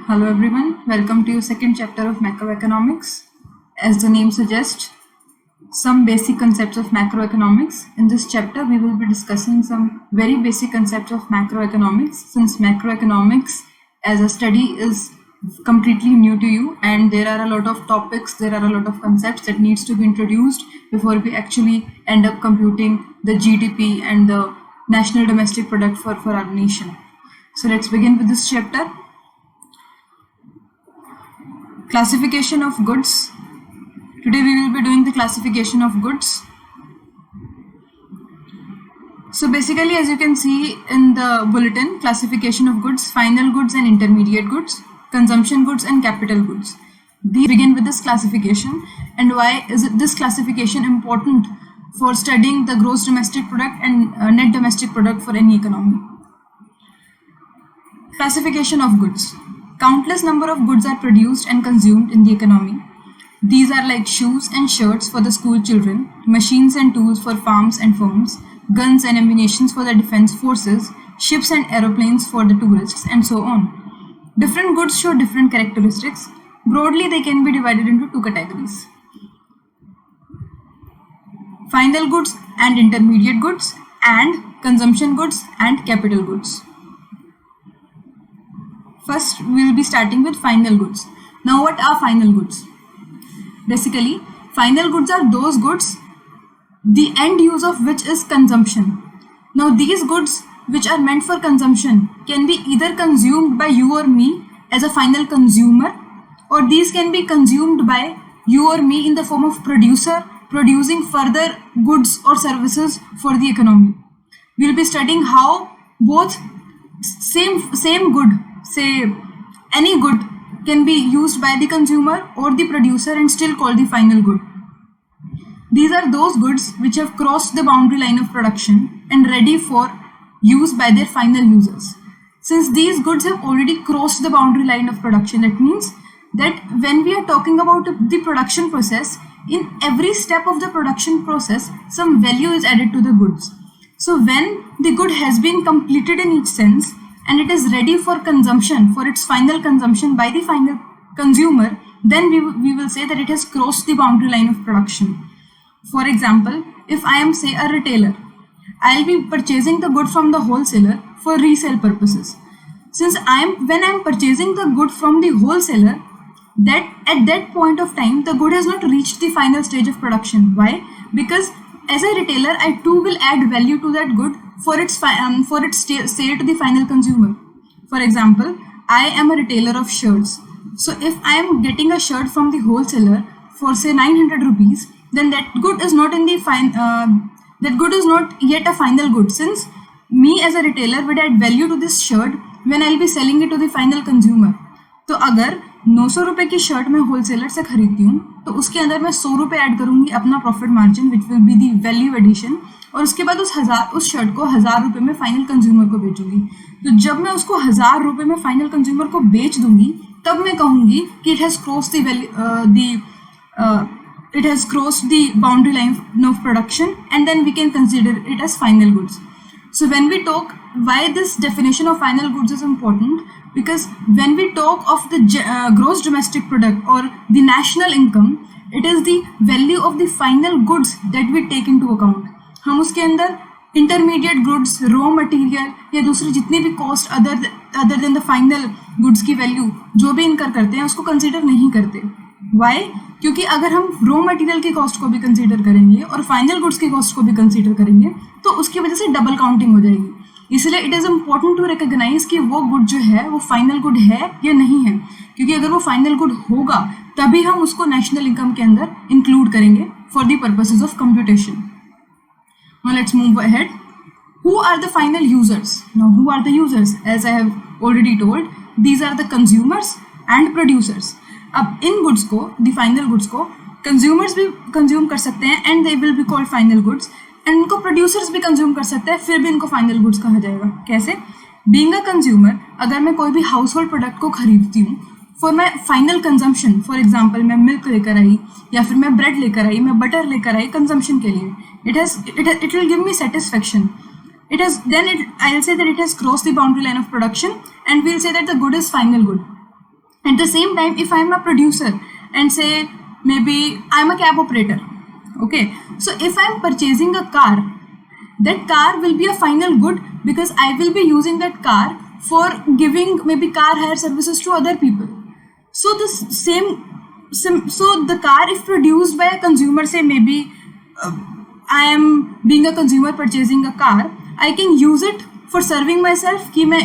Hello everyone, welcome to your second chapter of macroeconomics. As the name suggests, some basic concepts of macroeconomics. In this chapter, we will be discussing some very basic concepts of macroeconomics, since macroeconomics as a study is completely new to you and there are a lot of topics, there are a lot of concepts that needs to be introduced before we actually end up computing the GDP and the national domestic product for our nation. So let's begin with this chapter. Classification of goods. Today we will be doing the classification of goods. So basically, as you can see in the bulletin, classification of goods, final goods and intermediate goods, consumption goods and capital goods. These begin with this classification. And why is this classification important for studying the gross domestic product and net domestic product for any economy? Classification of goods. Countless number of goods are produced and consumed in the economy. These are like shoes and shirts for the school children, machines and tools for farms and firms, guns and ammunition for the defense forces, ships and aeroplanes for the tourists, and so on. Different goods show different characteristics. Broadly, they can be divided into two categories: final goods and intermediate goods, and consumption goods and capital goods. First, we will be starting with final goods. Now, what are final goods? Basically, final goods are those goods the end use of which is consumption. Now, these goods which are meant for consumption can be either consumed by you or me as a final consumer, or these can be consumed by you or me in the form of producer producing further goods or services for the economy. We will be studying how both same good, say any good, can be used by the consumer or the producer and still called the final good. These are those goods which have crossed the boundary line of production and ready for use by their final users. Since these goods have already crossed the boundary line of production, that means that when we are talking about the production process, in every step of the production process, some value is added to the goods. So when the good has been completed in each sense, and it is ready for consumption, for its final consumption by the final consumer, then we will say that it has crossed the boundary line of production. For example, if I am, say, a retailer, I will be purchasing the good from the wholesaler for resale purposes. Since when I am purchasing the good from the wholesaler, that at that point of time, the good has not reached the final stage of production. Why? Because as a retailer, I too will add value to that good for its sale to the final consumer. For example, I am a retailer of shirts. So if I am getting a shirt from the wholesaler for, say, 900 rupees, then that good is not yet a final good, since me as a retailer would add value to this shirt when I will be selling it to the final consumer. तो अगर 900 रुपए की shirt मैं wholesaler से खरीदती हूँ तो उसके अंदर मैं 100 रुपए ऐड करूंगी अपना profit margin, which will be the value addition, और उसके बाद उस शर्ट को 1000 रुपए में फाइनल कंज्यूमर को बेचूंगी. तो जब मैं उसको 1000 रुपए में फाइनल कंज्यूमर को बेच दूंगी, तब मैं कहूंगी कि it has crossed the boundary line of production, and then we can consider it as final goods. So when we talk, why this definition of final goods is important? Because when we talk of the gross domestic product or the national income, it is the value of the final goods that we take into account. हम उसके अंदर intermediate goods, raw material या दूसरी जितनी भी cost other than the final goods की value जो भी इनकर करते हैं उसको consider नहीं करते. Why? क्योंकि अगर हम रॉ मटेरियल की कॉस्ट को भी कंसीडर करेंगे और फाइनल गुड्स की कॉस्ट को भी कंसीडर करेंगे तो उसकी वजह से डबल काउंटिंग हो जाएगी. इसलिए it is important to recognise कि वो गुड जो है वो फाइनल गुड है या नहीं है, क्योंकि अगर वो फाइनल गुड होगा तभी हम उसको नेशनल इनकम के अंदर इंक्लूड करेंगे for the purposes of computation. Now let's move ahead. Who are the final users? Now, who are the users? As I have already told, these are the consumers and producers. अब इन goods को, the final goods को consumers भी consume कर सकते हैं and they will be called final goods, and इनको producers भी consume कर सकते हैं, फिर भी इनको फाइनल गुड्स कहा जाएगा. कैसे? बीइंग अ कंज्यूमर, अगर मैं कोई भी हाउस होल्ड प्रोडक्ट को खरीदती हूँ for my final consumption, for example मैं मिल्क लेकर आई या फिर मैं ब्रेड लेकर आई, मैं बटर लेकर आई कंजम्पशन के लिए, it will give me satisfaction. it has then it I'll say that it has crossed the boundary line of production, and we'll say that the good is final good. At the same time, if I am a producer and say maybe I am a cab operator, okay, so if I am purchasing a car, that car will be a final good because I will be using that car for giving maybe car hire services to other people. So so the car, if produced by a consumer, say maybe I am being a consumer purchasing a car, I can use it for serving myself कि मैं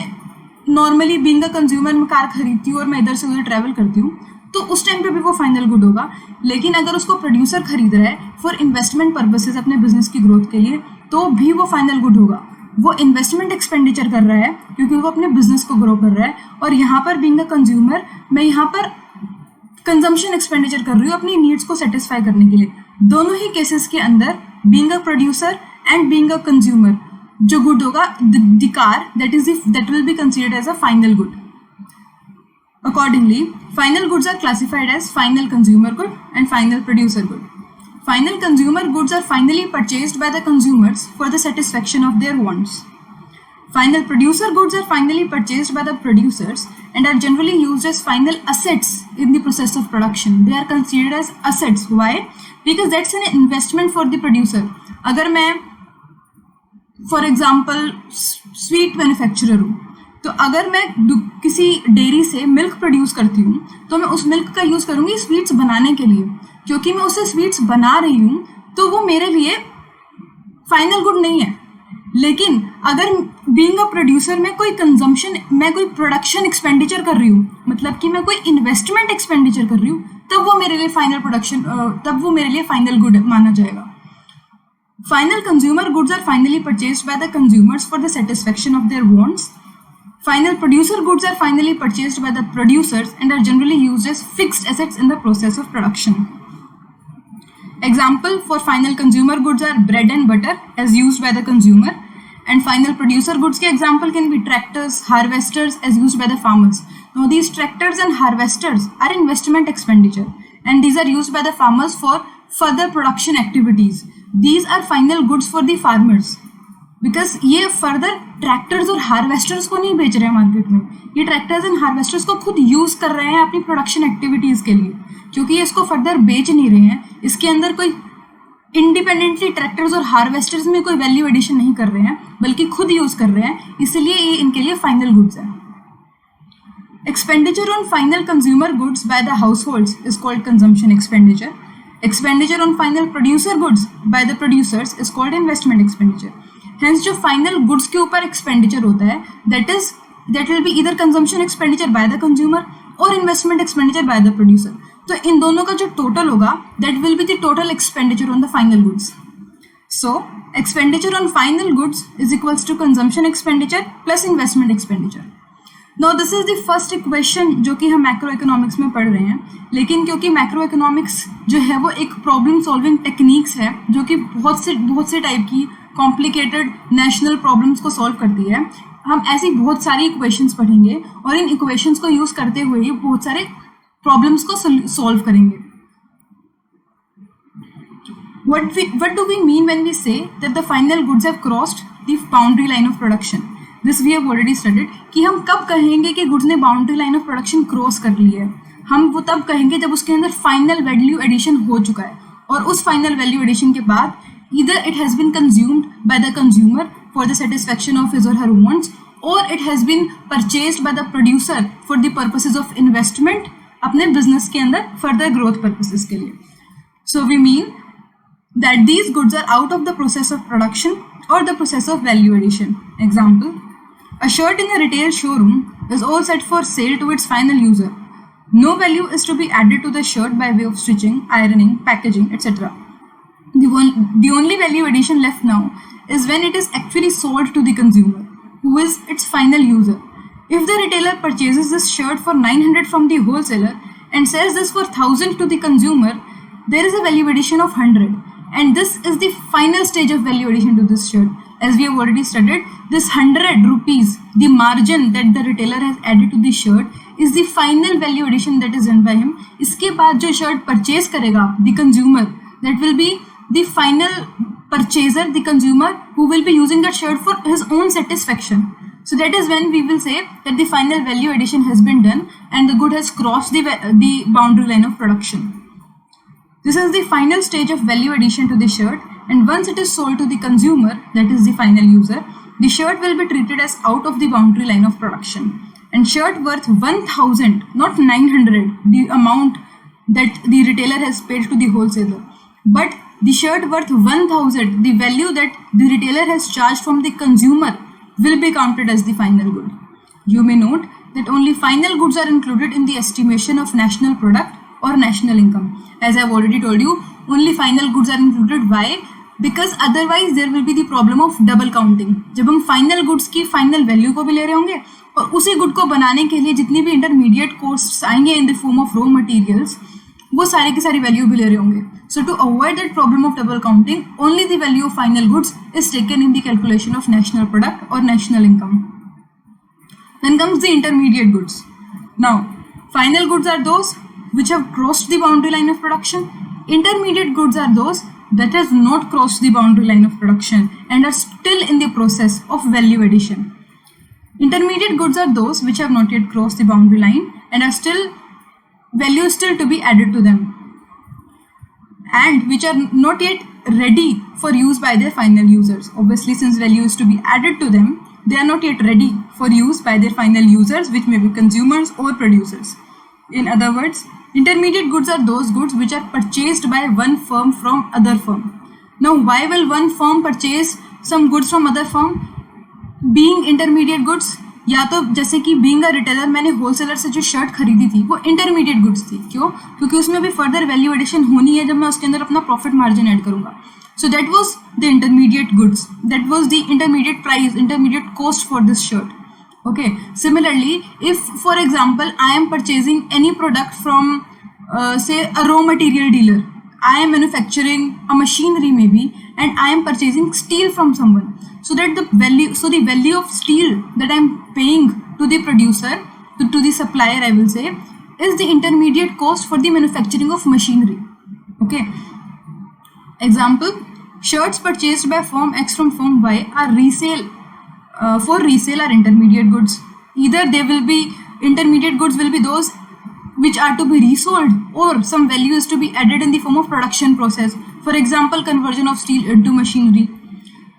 normally being a consumer मैं car खरीदती हूँ और मैं इधर से उधर ट्रैवल करती हूँ, तो उस टाइम पे भी वो फाइनल गुड होगा. लेकिन अगर उसको प्रोड्यूसर खरीद रहा है फॉर इन्वेस्टमेंट पर्पसेस अपने बिजनेस की ग्रोथ के लिए, तो भी वो फाइनल गुड होगा. वो इन्वेस्टमेंट एक्सपेंडिचर कर रहा है क्योंकि वो अपने बिजनेस को ग्रो कर रहा है, और यहाँ पर बीइंग अ कंज्यूमर मैं यहाँ पर कंजम्पशन एक्सपेंडिचर कर रही हूँ अपनी नीड्स को सेटिस्फाई करने के लिए. दोनों ही केसेस के अंदर being a producer and being a consumer, जो गुड होगा the car that will be considered as a final good. Accordingly, final goods are classified as final consumer good and final producer good. Final consumer goods are finally purchased by the consumers for the satisfaction of their wants. Final producer goods are finally purchased by the producers and are generally used as final assets in the process of production. They are considered as assets. Why? Because that's an investment for the producer. अगर मैं for example sweet manufacturer हूँ, तो अगर मैं किसी dairy से milk produce करती हूँ तो मैं उस मिल्क का यूज़ करूँगी स्वीट्स बनाने के लिए. क्योंकि मैं उससे स्वीट्स बना रही हूँ तो वो मेरे लिए फाइनल गुड नहीं है. लेकिन अगर बीइंग अ प्रोड्यूसर मैं कोई प्रोडक्शन एक्सपेंडिचर कर रही हूँ, मतलब कि मैं कोई इन्वेस्टमेंट एक्सपेंडिचर कर रही हूँ, तब वो मेरे लिए फाइनल गुड माना जाएगा. Final consumer goods are finally purchased by the consumers for the satisfaction of their wants. Final producer goods are finally purchased by the producers and are generally used as fixed assets in the process of production. Example for final consumer goods are bread and butter as used by the consumer, and final producer goods के example can be tractors, harvesters as used by the farmers. Now these tractors and harvesters are investment expenditure and these are used by the farmers for further production activities. These are final goods for the farmers because ये further tractors और harvesters को नहीं बेच रहे हैं market में, ये tractors and harvesters को खुद यूज़ कर रहे हैं अपनी प्रोडक्शन एक्टिविटीज़ के लिए. क्योंकि ये इसको फर्दर बेच नहीं रहे हैं, इसके अंदर कोई इंडिपेंडेंटली ट्रैक्टर्स और हार्वेस्टर्स में कोई वैल्यू एडिशन नहीं कर रहे हैं, बल्कि खुद यूज़ कर रहे हैं, इसलिए ये इनके लिए फाइनल गुड्स है. Expenditure on final consumer goods by the households is called consumption expenditure. Expenditure on final producer goods by the producers is called investment expenditure. Hence जो final goods के ऊपर expenditure होता है that will be either consumption expenditure by the consumer or investment expenditure by the producer. तो इन दोनों का जो total होगा that will be the total expenditure on the final goods. So expenditure on final goods is equals to consumption expenditure plus investment expenditure. Now this is the first equation जो कि हम macro economics में पढ़ रहे हैं, लेकिन क्योंकि macro economics जो है वो एक प्रॉब्लम सॉल्विंग टेक्निक्स है जो कि बहुत से टाइप की कॉम्प्लिकेटेड नेशनल प्रॉब्लम्स को सॉल्व करती है. हम ऐसी बहुत सारी इक्वेशंस पढ़ेंगे और इन इक्वेशंस को यूज़ करते हुए ही बहुत सारे प्रॉब्लम्स को सॉल्व करेंगे. What do we mean when we say that the final goods have crossed the boundary line of production? This we have already studied कि हम कब कहेंगे कि गुड्स ने boundary line of production cross कर ली है. हम वो तब कहेंगे जब उसके अंदर फाइनल वैल्यू एडिशन हो चुका है, और उस फाइनल वैल्यू एडिशन के बाद either it has been consumed by the consumer for the satisfaction of his or her wants, or it has been purchased by the producer for the purposes of investment अपने business के अंदर further growth purposes के लिए. So we mean that these goods are out of the process of production or the process of value addition. Example, a shirt in a retail showroom is all set for sale to its final user. No value is to be added to the shirt by way of stitching, ironing, packaging, etc. The only value addition left now is when it is actually sold to the consumer, who is its final user. If the retailer purchases this shirt for 900 from the wholesaler and sells this for 1000 to the consumer, there is a value addition of 100. And this is the final stage of value addition to this shirt. As we have already studied, this 100 rupees, the margin that the retailer has added to the shirt, is the final value addition that is done by him. इसके बाद जो shirt purchase करेगा the consumer, that will be the final purchaser, the consumer, who will be using that shirt for his own satisfaction. So that is when we will say that the final value addition has been done and the good has crossed the boundary line of production. This is the final stage of value addition to the shirt, and once it is sold to the consumer, that is the final user, the shirt will be treated as out of the boundary line of production. And shirt worth 1000, not 900, the amount that the retailer has paid to the wholesaler, but the shirt worth 1000, the value that the retailer has charged from the consumer, will be counted as the final good. You may note that only final goods are included in the estimation of national product or national income. As I have already told you, only final goods are included. Why? Because otherwise there will be the problem of double counting. जब हम final goods की final value को भी ले रहे होंगे और उसी good को बनाने के लिए जितनी भी intermediate costs आएंगे in the form of raw materials, वो सारे की सारी value भी ले रहे होंगे. So to avoid that problem of double counting, only the value of final goods is taken in the calculation of national product or national income. Then comes the intermediate goods. Now, final goods are those which have crossed the boundary line of production. Intermediate goods are those that has not crossed the boundary line of production and are still in the process of value addition. Intermediate goods are those which have not yet crossed the boundary line and are still value is still to be added to them, and which are not yet ready for use by their final users. Obviously, since value is to be added to them, they are not yet ready for use by their final users, which may be consumers or producers. In other words, intermediate goods are those goods which are purchased by one firm from other firm. Now, why will one firm purchase some goods from other firm? Being intermediate goods, या तो जैसे कि being a retailer मैंने wholesaler से जो shirt खरीदी थी वो इंटरमीडिएट गुड्स थी. क्यों? क्योंकि उसमें भी फर्दर वैल्यू एडिशन होनी है जब मैं उसके अंदर अपना प्रॉफिट मार्जिन ऐड करूंगा. So that was the intermediate goods. That was the intermediate price, intermediate cost for this shirt. Okay. Similarly, if for example I am purchasing any product from say a raw material dealer, I am manufacturing a machinery maybe, and I am purchasing steel from someone. So that the value of steel that I am paying to the producer, to the supplier, I will say, is the intermediate cost for the manufacturing of machinery. Okay. Example: shirts purchased by firm X from firm Y are for resale are intermediate goods. Either they will be intermediate goods will be those which are to be resold, or some value is to be added in the form of production process. For example, conversion of steel into machinery.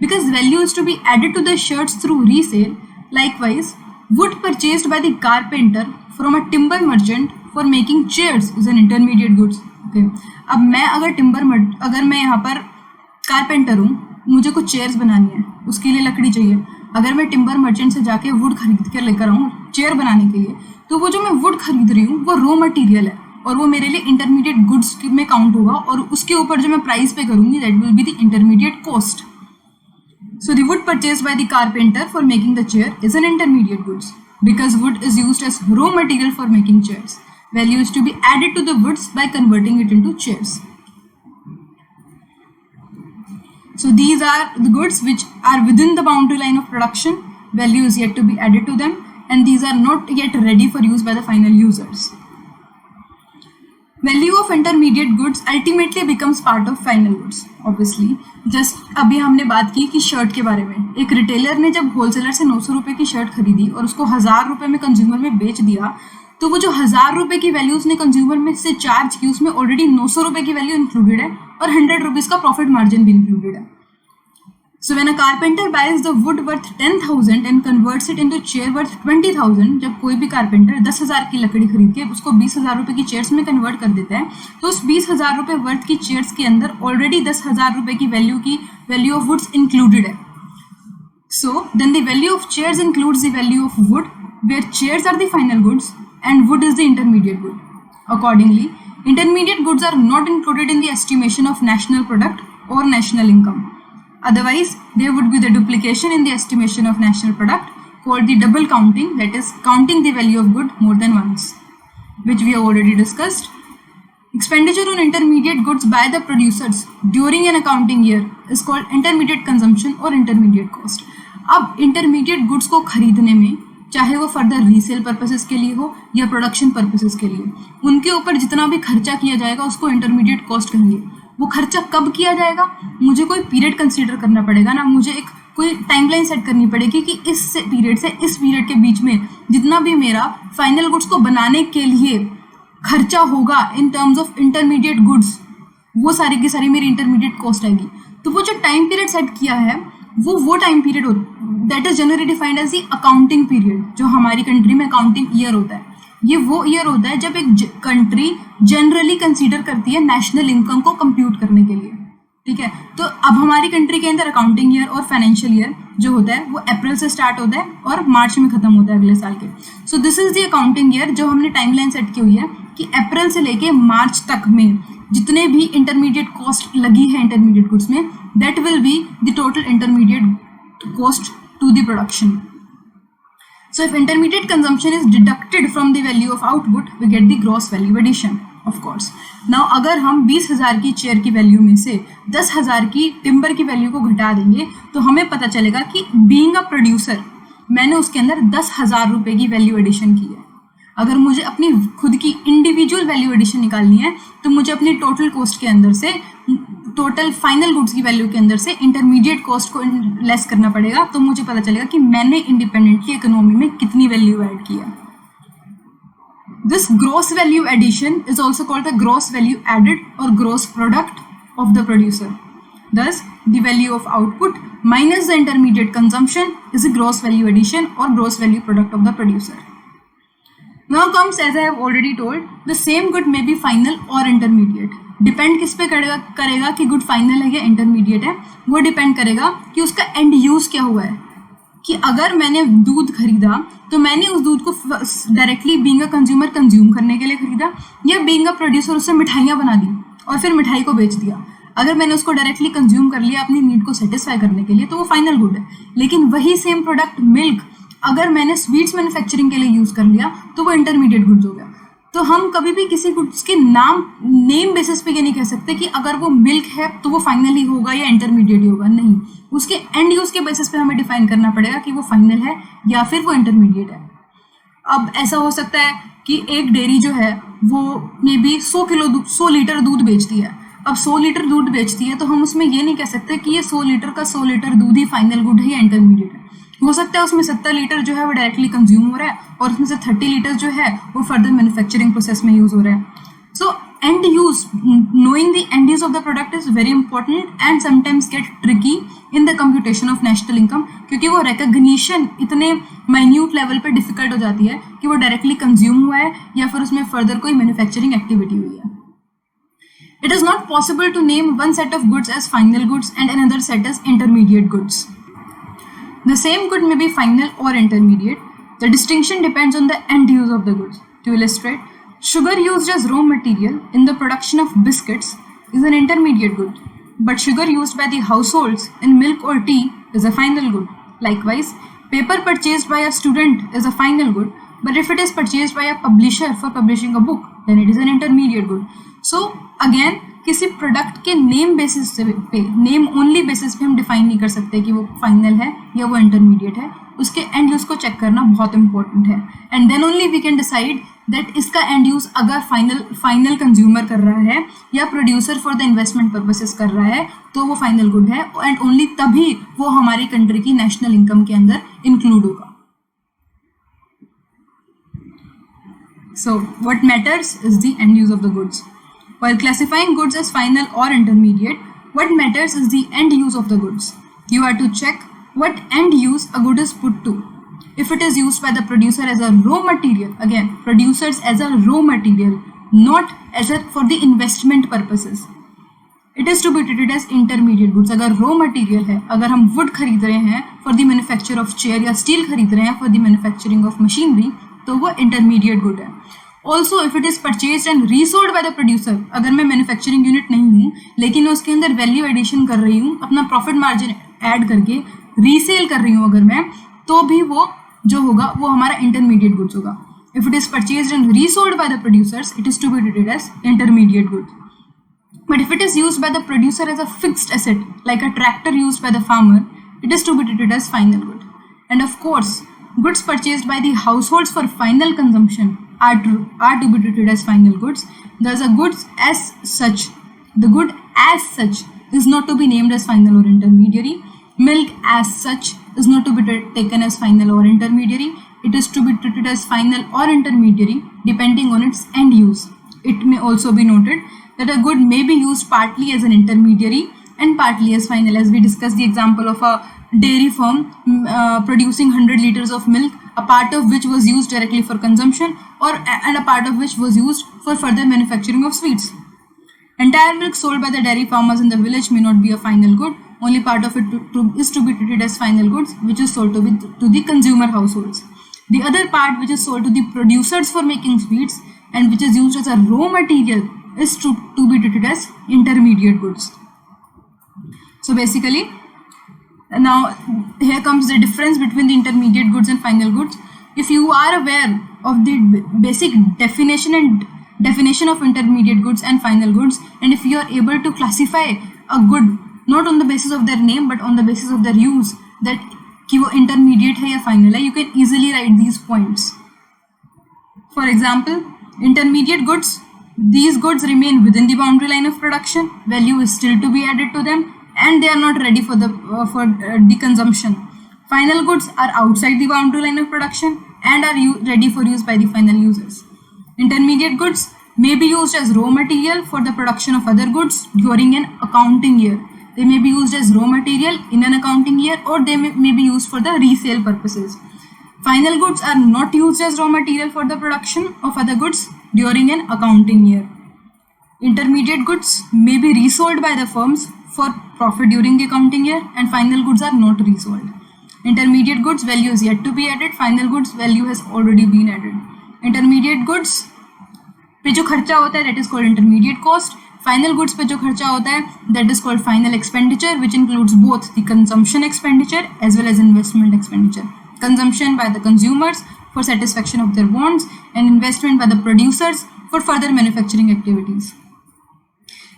Because value is to be added to the shirts through resale. Likewise, wood purchased by the carpenter from a timber merchant for making chairs is an intermediate goods. Okay. अब मैं अगर मैं यहाँ पर carpenter हूँ, मुझे कुछ chairs बनानी है, उसके लिए लकड़ी चाहिए. अगर मैं टिम्बर मर्चेंट से जाके वुड खरीद कर लेकर आऊँ चेयर बनाने के लिए, तो वो जो मैं वुड खरीद रही हूँ वो रॉ मटेरियल है और वो मेरे लिए इंटरमीडिएट गुड्स में काउंट होगा, और उसके ऊपर जो मैं प्राइस पे करूँगी that will be the intermediate cost. So the wood purchased by the carpenter for making the chair is an intermediate goods because wood is used as raw material for making chairs. Value is to be added to the woods by converting it into chairs. So these are the goods which are within the boundary line of production. Value is yet to be added to them, and these are not yet ready for use by the final users. Value of intermediate goods ultimately becomes part of final goods. Obviously, just अभी हमने बात की कि shirt के बारे में. एक retailer ने जब होलसेलर से 900 रुपये की शर्ट खरीदी और उसको 1000 रुपये में कंज्यूमर में बेच दिया, तो वो जो 1000 रुपये की वैल्यू उसने कंज्यूमर में से चार्ज की, उसमें ऑलरेडी 900 रुपये की वैल्यू इंक्लूडेड है और 100 रुपीज़ का प्रॉफिट मार्जिन भी इंक्लूडेड है. So when a carpenter buys the wood worth 10,000 and converts it into chair worth 20,000, जब कोई भी कारपेंटर 10,000 की लकड़ी खरीद के उसको 20,000 रुपये की चेयर्स में कन्वर्ट कर देता है, तो उस 20,000 रुपये वर्थ की चेयर्स के अंदर ऑलरेडी 10,000 रुपये की वैल्यू ऑफ वुड्स इंक्लूडेड है. So then the value of chairs includes the value of wood, where chairs are the final goods and wood is the intermediate good. Accordingly, intermediate goods are not included in the estimation of national product or national income. Otherwise, there would be the duplication in the estimation of national product called the double counting, that is counting the value of good more than once, which we have already discussed. Expenditure on intermediate goods by the producers during an accounting year is called intermediate consumption or intermediate cost. अब intermediate goods को खरीदने में, चाहे वो further resale purposes के लिए हो या प्रोडक्शन पर्पसेस के लिए, उनके ऊपर जितना भी खर्चा किया जाएगा उसको इंटरमीडिएट कॉस्ट कहेंगे. वो खर्चा कब किया जाएगा? मुझे कोई पीरियड कंसीडर करना पड़ेगा ना, मुझे एक कोई टाइमलाइन सेट करनी पड़ेगी कि इस पीरियड से इस पीरियड के बीच में जितना भी मेरा फाइनल गुड्स को बनाने के लिए खर्चा होगा in terms of intermediate goods, वो सारी की सारी मेरी इंटरमीडिएट कॉस्ट आएगी। तो वो जो टाइम पीरियड सेट किया है वो time period that is generally defined as the accounting period, जो हमारी कंट्री में अकाउंटिंग ईयर होता है। ये वो ईयर होता है जब एक कंट्री जनरली कंसीडर करती है नेशनल इनकम को कंप्यूट करने के लिए, ठीक है। तो अब हमारी कंट्री के अंदर अकाउंटिंग ईयर और फाइनेंशियल ईयर जो होता है वो अप्रैल से स्टार्ट होता है और मार्च में खत्म होता है अगले साल के। So this is the accounting year जो हमने टाइमलाइन सेट की हुई है कि अप्रैल से लेके मार्च तक में जितने भी इंटरमीडिएट कॉस्ट लगी है इंटरमीडिएट गुड्स में, that will be the total intermediate cost to the production. So if intermediate consumption is deducted from the value of output, we get the gross value addition, of course. Now अगर हम 20,000 की chair की value में से 10,000 की timber की value को घटा देंगे तो हमें पता चलेगा कि बीइंग अ प्रोड्यूसर मैंने उसके अंदर 10,000 रुपये की वैल्यू एडिशन की है। अगर मुझे अपनी खुद की इंडिविजुअल वैल्यू एडिशन निकालनी है तो मुझे अपनी टोटल कॉस्ट के अंदर से, टोटल फाइनल गुड्स की वैल्यू के अंदर से इंटरमीडिएट कॉस्ट को लेस करना पड़ेगा, तो मुझे पता चलेगा कि मैंने इंडिपेंडेंटली इकोनॉमी में कितनी वैल्यू ऐड किया। This gross value addition is also called the gross value added और gross product of the producer. Thus, the value of output minus the intermediate consumption is a gross value addition or gross value product of the producer. Now comes, as I have already told, the same good may be final or intermediate. Depend किस पे करेगा कि good final है या intermediate है, वो depend करेगा कि उसका एंड यूज क्या हुआ है। कि अगर मैंने दूध खरीदा तो मैंने उस दूध को directly being a consumer consume करने के लिए खरीदा, या बीइंग अ प्रोड्यूसर उससे मिठाइयाँ बना दी और फिर मिठाई को बेच दिया। अगर मैंने उसको डायरेक्टली कंज्यूम कर लिया अपनी नीड को सेटिस्फाई करने के लिए तो वो फाइनल गुड है। लेकिन वही सेम प्रोडक्ट मिल्क अगर मैंने स्वीट्स मैन्युफैक्चरिंग के लिए यूज़ कर लिया तो वो इंटरमीडिएट गुड्स हो गया। तो हम कभी भी किसी गुड्स के नेम बेसिस पे ये नहीं कह सकते कि अगर वो मिल्क है तो वो फाइनल ही होगा या इंटरमीडिएट ही होगा, नहीं। उसके एंड यूज के बेसिस पे हमें डिफाइन करना पड़ेगा कि वो फाइनल है या फिर वो इंटरमीडिएट है। अब ऐसा हो सकता है कि एक डेयरी जो है वो मे बी 100 लीटर दूध बेचती है। अब 100 लीटर दूध बेचती है तो हम उसमें ये नहीं कह सकते कि ये 100 लीटर का 100 लीटर दूध ही फाइनल गुड है या इंटरमीडिएट है। हो सकता है उसमें 70 लीटर जो है वो डायरेक्टली कंज्यूम हो रहा है और उसमें से 30 लीटर जो है वो फर्दर मैन्युफैक्चरिंग प्रोसेस में यूज हो रहा है। So and use, knowing the end use of the product is very important and sometimes get tricky in the computation of national income, क्योंकि वो रिकग्निशन इतने माइन्यूट लेवल पे डिफिकल्ट हो जाती है कि वो डायरेक्टली कंज्यूम हुआ है या फिर उसमें फर्दर कोई मैन्युफैक्चरिंग एक्टिविटी हुई है। It is not possible to name one set of goods as final goods and another set as intermediate goods. The same good may be final or intermediate. The distinction depends on the end use of the goods. To illustrate, sugar used as raw material in the production of biscuits is an intermediate good, but sugar used by the households in milk or tea is a final good. Likewise, paper purchased by a student is a final good, but if it is purchased by a publisher for publishing a book, then it is an intermediate good. So again, किसी product के name basis पे, name only basis पे हम define नहीं कर सकते कि वो फाइनल है या वो इंटरमीडिएट है। उसके एंड यूज को चेक करना बहुत इंपॉर्टेंट है and then only we can decide that इसका एंड यूज अगर फाइनल कंज्यूमर कर रहा है या producer for the investment purposes कर रहा है तो वो फाइनल गुड है एंड ओनली तभी वो हमारी कंट्री की नेशनल इनकम के अंदर इंक्लूड होगा। So what matters is the end use of the goods. While classifying goods as final or intermediate, what matters is the end use of the goods. You are to check what end use a good is put to. If it is used by the producer as a raw material, again, producers as a raw material, not as a for the investment purposes, it is to be treated as intermediate goods. अगर raw material है, अगर हम wood खरीद रहे हैं for the manufacture of chair या steel खरीद रहे हैं for the manufacturing of machinery, तो वो intermediate good है। Also if it is purchase and resold by the producer, अगर मैं मैन्युफैक्चरिंग यूनिट नहीं हूँ लेकिन उसके अंदर वैल्यू एडिशन कर रही हूँ, अपना प्रॉफिट मार्जिन ऐड करके रीसेल कर रही हूँ अगर मैं, तो भी वो जो होगा वो हमारा इंटरमीडिएट गुड्स होगा। If it is purchase and resold by the producers it is to be treated as intermediate good. But if it is used by the producer as a fixed asset like a tractor used by the farmer, it is to be treated as final good. And of course goods purchased by the households for final consumption are to be treated as final goods. Thus, the good as such is not to be named as final or intermediary. Milk as such is not to be taken as final or intermediary. It is to be treated as final or intermediary depending on its end use. It may also be noted that a good may be used partly as an intermediary and partly as final, as we discussed the example of a dairy firm producing 100 liters of milk, a part of which was used directly for consumption and a part of which was used for further manufacturing of sweets. Entire milk sold by the dairy farmers in the village may not be a final good. Only part of it is to be treated as final goods, which is sold to the consumer households. The other part, which is sold to the producers for making sweets and which is used as a raw material, is to be treated as intermediate goods. So basically, now here comes the difference between the intermediate goods and final goods. If you are aware of the basic definition of intermediate goods and final goods, and if you are able to classify a good not on the basis of their name but on the basis of their use, that कि वो intermediate है या final है, you can easily write these points. For example, intermediate goods, these goods remain within the boundary line of production, value is still to be added to them, and they are not ready for the consumption. Final goods are outside the boundary line of production and are ready for use by the final users. Intermediate goods may be used as raw material for the production of other goods during an accounting year. They may be used as raw material in an accounting year, or they may be used for the resale purposes. Final goods are not used as raw material for the production of other goods during an accounting year. Intermediate goods may be resold by the firms for profit during the accounting year, and final goods are not resold. Intermediate goods value is yet to be added, final goods value has already been added. Intermediate goods पे जो खर्चा होता है that is called intermediate cost. Final goods पे जो खर्चा होता है that is called final expenditure, which includes both the consumption expenditure as well as investment expenditure. Consumption by the consumers for satisfaction of their wants, and investment by the producers for further manufacturing activities.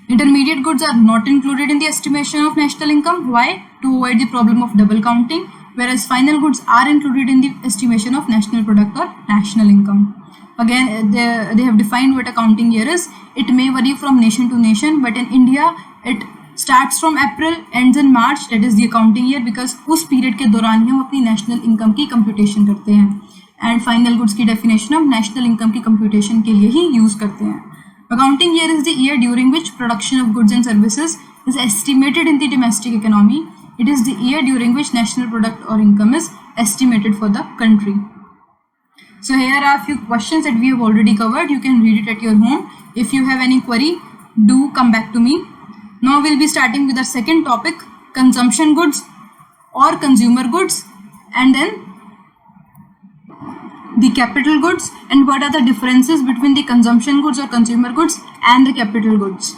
Intermediate goods are not included in the estimation of national income. Why? To avoid the problem of double counting, whereas final goods are included in the estimation of national product or national income. Again, they have defined what accounting year is. It may vary from nation to nation, but in India it starts from April, ends in March, that is the accounting year, because उस period के दौरान ही हम अपनी national income की computation करते हैं, and final goods की definition हम national income की computation के लिए ही use करते हैं. Accounting year is the year during which production of goods and services is estimated in the domestic economy. It is the year during which national product or income is estimated for the country. So here are a few questions that we have already covered. You can read it at your home. If you have any query, do come back to me. Now we'll be starting with our second topic, consumption goods or consumer goods, and then the capital goods, and what are the differences between the consumption goods or consumer goods and the capital goods.